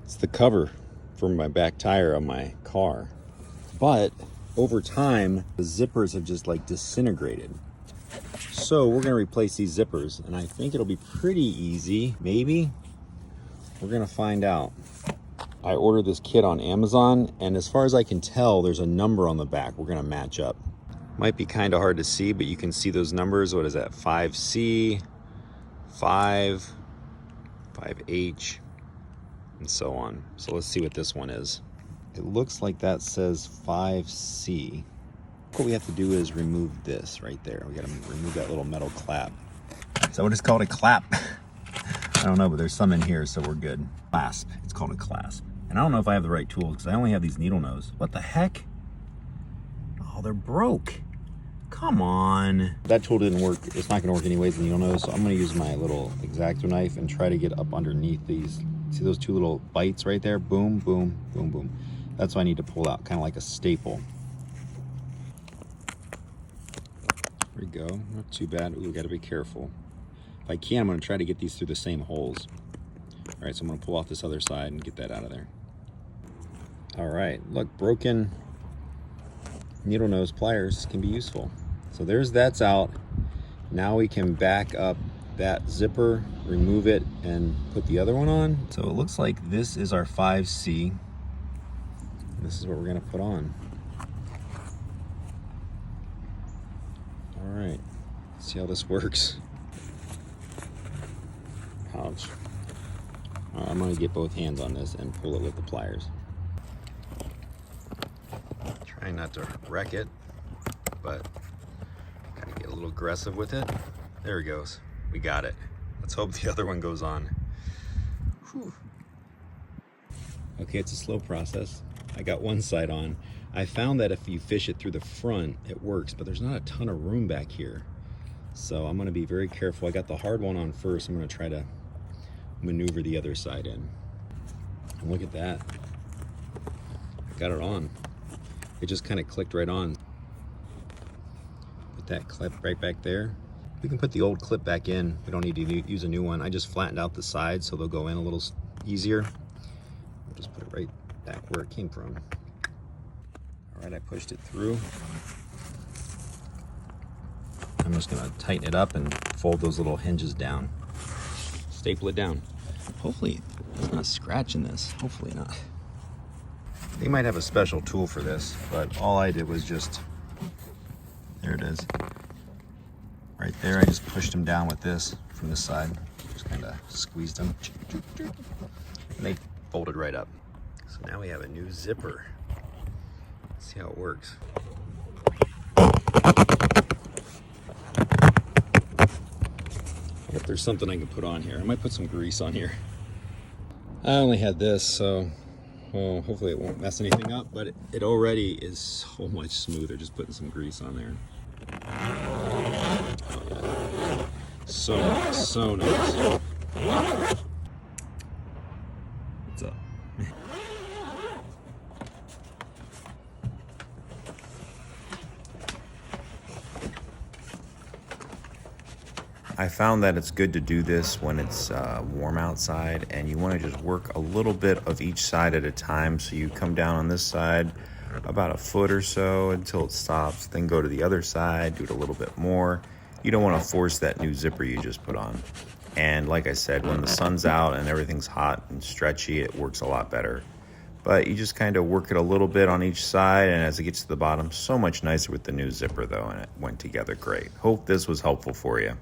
It's the cover for my back tire on my car. But over time, the zippers have just like disintegrated. So we're gonna replace these zippers, and I think it'll be pretty easy, maybe. We're gonna find out. I ordered this kit on Amazon, and as far as I can tell, there's a number on the back we're gonna match up. Might be kind of hard to see, but you can see those numbers. What is that? 5C, 5, 5H, and so on. So let's see what this one is. It looks like that says 5C. What we have to do is remove this right there. We gotta remove that little metal clap. Is that what it's called, a clap? I don't know, but there's some in here, so we're good. Clasp, it's called a clasp. And I don't know if I have the right tool because I only have these needle nose. What the heck? Oh, they're broke. Come on. That tool didn't work. It's not gonna work anyways, the needle nose, so I'm gonna use my little X-Acto knife and try to get up underneath these. See those two little bites right there? Boom, boom, boom, boom. That's what I need to pull out, kind of like a staple. There we go, not too bad. Ooh, we gotta be careful. If I can, I'm gonna try to get these through the same holes. All right, so I'm gonna pull off this other side and get that out of there. All right, look, broken needle nose pliers can be useful. So that's out. Now we can back up that zipper, remove it, and put the other one on. So it looks like this is our 5C. This is what we're gonna put on. All right, let's see how this works. Ouch. I'm gonna get both hands on this and pull it with the pliers. Trying not to wreck it, but gotta get a little aggressive with it. There it goes, we got it. Let's hope the other one goes on. Whew. Okay, it's a slow process. I got one side on. I found that if you fish it through the front, it works, but there's not a ton of room back here. So I'm gonna be very careful. I got the hard one on first. I'm gonna try to maneuver the other side in. And look at that. Got it on. It just kind of clicked right on. Put that clip right back there. We can put the old clip back in. We don't need to use a new one. I just flattened out the sides so they'll go in a little easier. We'll just put it right back where it came from. All right, I pushed it through. I'm just gonna tighten it up and fold those little hinges down. Staple it down. Hopefully it's not scratching this. Hopefully not. They might have a special tool for this, but all I did was just, there it is. Right there, I just pushed them down with this from this side. Just kind of squeezed them. And they folded right up. So now we have a new zipper. Let's see how it works. If there's something I can put on here. I might put some grease on here. I only had this, so well, hopefully it won't mess anything up, but it already is so much smoother just putting some grease on there. Oh, yeah. So nice. What's up? I found that it's good to do this when it's warm outside and you want to just work a little bit of each side at a time. So you come down on this side about a foot or so until it stops, then go to the other side, do it a little bit more. You don't want to force that new zipper you just put on. And like I said, when the sun's out and everything's hot and stretchy, it works a lot better. But you just kind of work it a little bit on each side, and as it gets to the bottom, so much nicer with the new zipper though, and it went together great. Hope this was helpful for you.